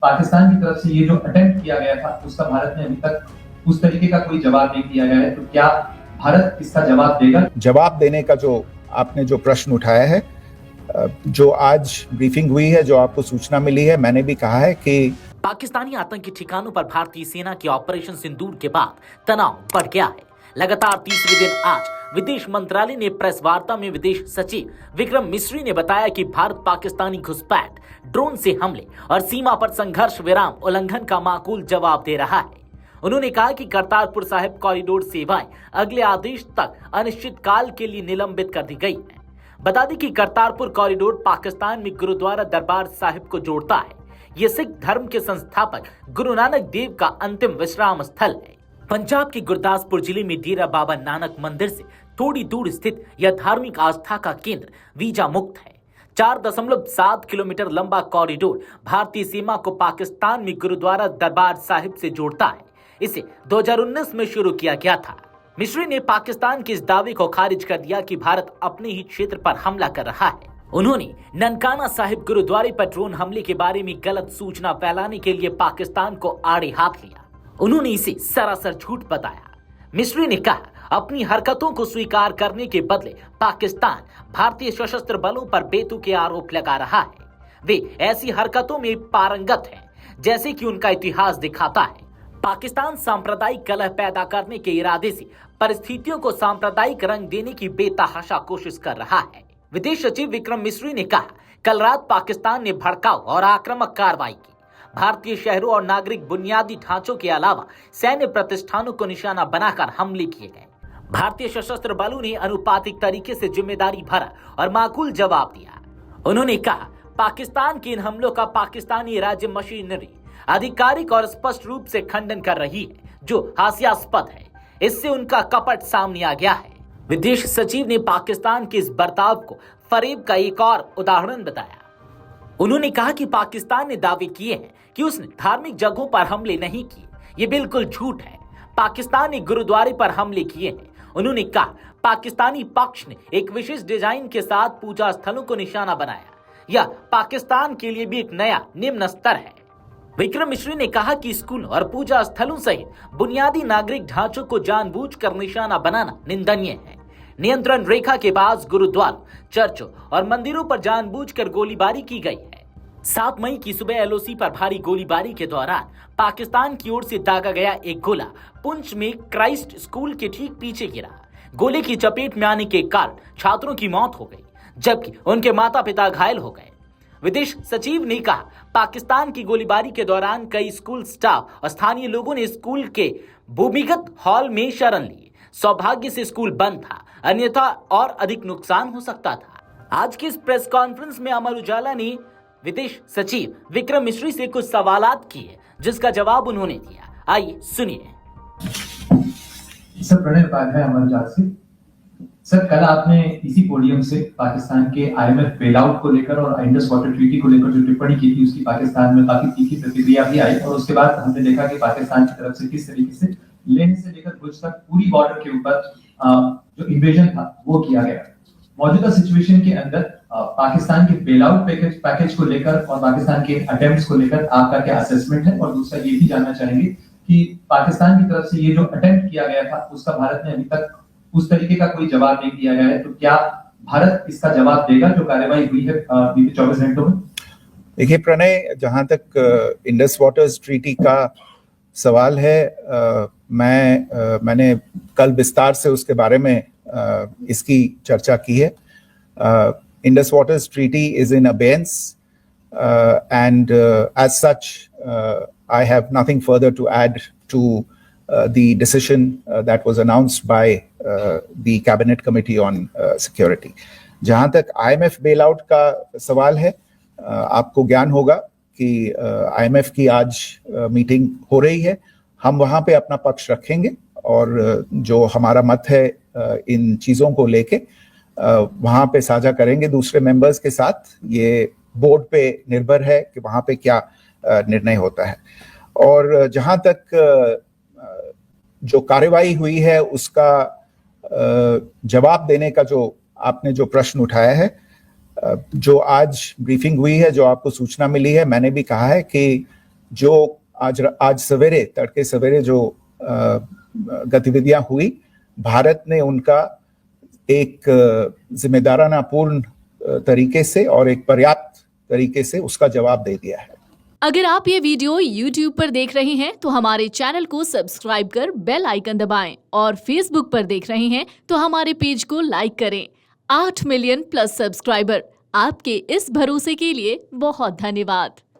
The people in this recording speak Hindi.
पाकिस्तान की तरफ से ये जो अटेम्प्ट किया गया था उसका भारत ने अभी तक उस तरीके का कोई जवाब नहीं दिया गया है, तो क्या भारत इसका जवाब देगा? जवाब देने का जो आपने जो प्रश्न उठाया है, जो आज ब्रीफिंग हुई है, जो आपको सूचना मिली है, मैंने भी कहा है कि पाकिस्तानी आतंकी ठिकानों पर भारतीय सेना के ऑपरेशन सिंदूर के बाद तनाव बढ़ गया है। लगातार तीसरे दिन आज विदेश मंत्रालय ने प्रेस वार्ता में विदेश सचिव विक्रम मिस्री ने बताया कि भारत पाकिस्तानी घुसपैठ, ड्रोन से हमले और सीमा पर संघर्ष विराम उल्लंघन का माकूल जवाब दे रहा है। उन्होंने कहा कि करतारपुर साहिब कॉरिडोर सेवाएं अगले आदेश तक अनिश्चित काल के लिए निलंबित कर दी गई है। बता दें कि करतारपुर कॉरिडोर पाकिस्तान में गुरुद्वारा दरबार साहिब को जोड़ता है। ये सिख धर्म के संस्थापक गुरु नानक देव का अंतिम विश्राम स्थल है। पंजाब के गुरदासपुर जिले में डेरा बाबा नानक मंदिर से थोड़ी दूर स्थित यह धार्मिक आस्था का केंद्र वीजा मुक्त है। 4.7 किलोमीटर लंबा कॉरिडोर भारतीय सीमा को पाकिस्तान में गुरुद्वारा दरबार साहिब से जोड़ता है। इसे 2019 में शुरू किया गया था। मिस्री ने पाकिस्तान के इस दावे को खारिज कर दिया कि भारत अपने ही क्षेत्र पर हमला कर रहा है। उन्होंने ननकाना साहिब गुरुद्वारे पर ड्रोन हमले के बारे में गलत सूचना फैलाने के लिए पाकिस्तान को आड़े हाथ लिया। उन्होंने इसे सरासर झूठ बताया। मिस्री ने कहा, अपनी हरकतों को स्वीकार करने के बदले पाकिस्तान भारतीय सशस्त्र बलों पर बेतुके आरोप लगा रहा है। वे ऐसी हरकतों में पारंगत हैं जैसे कि उनका इतिहास दिखाता है। पाकिस्तान सांप्रदायिक कलह पैदा करने के इरादे से परिस्थितियों को सांप्रदायिक रंग देने की बेतहाशा कोशिश कर रहा है। विदेश सचिव विक्रम मिस्री ने कहा, कल रात पाकिस्तान ने भड़काऊ और आक्रामक कार्रवाई की। भारतीय शहरों और नागरिक बुनियादी ढांचों के अलावा सैन्य प्रतिष्ठानों को निशाना बनाकर हमले किए गए। भारतीय सशस्त्र बलों ने अनुपातिक तरीके से जिम्मेदारी भरा और माकूल जवाब दिया। उन्होंने कहा, पाकिस्तान के इन हमलों का पाकिस्तानी राज्य मशीनरी आधिकारिक और स्पष्ट रूप से खंडन कर रही है, जो हास्यास्पद है। इससे उनका कपट सामने आ गया है। विदेश सचिव ने पाकिस्तान के इस बर्ताव को फरेब का एक और उदाहरण बताया। उन्होंने कहा कि पाकिस्तान ने दावे किए हैं कि उसने धार्मिक जगहों पर हमले नहीं किए। ये बिल्कुल झूठ है। पाकिस्तान ने गुरुद्वारे पर हमले किए हैं। उन्होंने कहा, पाकिस्तानी पक्ष ने एक विशेष डिजाइन के साथ पूजा स्थलों को निशाना बनाया। यह पाकिस्तान के लिए भी एक नया निम्न स्तर है। विक्रम मिश्री ने कहा कि स्कूल और पूजा स्थलों सहित बुनियादी नागरिक ढांचों को जानबूझकर निशाना बनाना निंदनीय है। नियंत्रण रेखा के पास गुरुद्वारों, चर्चों और मंदिरों पर जानबूझकर गोलीबारी की गई है। 7 मई की सुबह एलओसी पर भारी गोलीबारी के दौरान पाकिस्तान की ओर से दागा गया एक गोला पुंछ में क्राइस्ट स्कूल के ठीक पीछे गिरा। गोले की चपेट में आने के कारण छात्रों की मौत हो गई, जबकि उनके माता पिता घायल हो गए। विदेश सचिव ने कहा, पाकिस्तान की गोलीबारी के दौरान कई स्कूल स्टाफ और स्थानीय लोगों ने स्कूल के भूमिगत हॉल में शरण ली। सौभाग्य से स्कूल बंद था, अन्यथा और अधिक नुकसान हो सकता था। आज की इस प्रेस कॉन्फ्रेंस में अमर उजाला ने विदेश सचिव विक्रम मिश्री से कुछ सवालात किए, जिसका जवाब उन्होंने दिया। आइए सुनिए। सर, प्रणय उपाध्याय, अमर उजाला से। सर, कल आपने इसी पोडियम से पाकिस्तान के आईएमएफ बेलआउट को लेकर और इंडस वाटर ट्रीटी को लेकर जो टिप्पणी की थी, उसकी पाकिस्तान में काफी तीखी प्रतिक्रिया भी आई और उसके बाद हमने देखा कि पाकिस्तान की तरफ से किस तरीके से लेह से लेकर भुज तक पूरी बॉर्डर के ऊपर जो इन्वेजन था वो किया गया। मौजूदा सिचुएशन के अंदर पाकिस्तान के बेलआउट पैकेज को लेकर और पाकिस्तान के अटेम्प्ट्स को लेकर आपका क्या असेसमेंट है? और दूसरा ये भी जानना चाहेंगे कि पाकिस्तान की तरफ से ये जो अटेम्प्ट किया गया था उसका भारत ने अभी तक उस तरीके का कोई जवाब नहीं दिया गया है, तो क्या भारत इसका जवाब देगा जो कार्रवाई हुई है बीते 24 घंटों में? देखिए प्रणय, जहां तक इंडस वाटर्स ट्रीटी का सवाल है, मैंने कल विस्तार से उसके बारे में इसकी चर्चा की है। Indus waters treaty is in abeyance and as such I have nothing further to add to the decision that was announced by the Cabinet Committee on Security. जहाँ तक IMF bailout का सवाल है, आपको ज्ञान होगा कि IMF की आज मीटिंग हो रही है। हम वहाँ पे अपना पक्ष रखेंगे और जो हमारा मत है इन चीज़ों को लेके वहाँ पे साझा करेंगे दूसरे मेंबर्स के साथ। ये बोर्ड पे निर्भर है कि वहाँ पे क्या निर्णय होता है। और जहां तक जो कार्रवाई हुई है उसका जवाब देने का जो आपने जो प्रश्न उठाया है, जो आज ब्रीफिंग हुई है, जो आपको सूचना मिली है, मैंने भी कहा है कि जो आज सवेरे तड़के सवेरे जो गतिविधियां हुई, भारत ने उनका एक जिम्मेदाराना पूर्ण तरीके से और एक पर्याप्त तरीके से उसका जवाब दे दिया है। अगर आप ये वीडियो YouTube पर देख रहे हैं तो हमारे चैनल को सब्सक्राइब कर बेल आइकन दबाएं और Facebook पर देख रहे हैं तो हमारे पेज को लाइक करें। 8 मिलियन प्लस सब्सक्राइबर, आपके इस भरोसे के लिए बहुत धन्यवाद।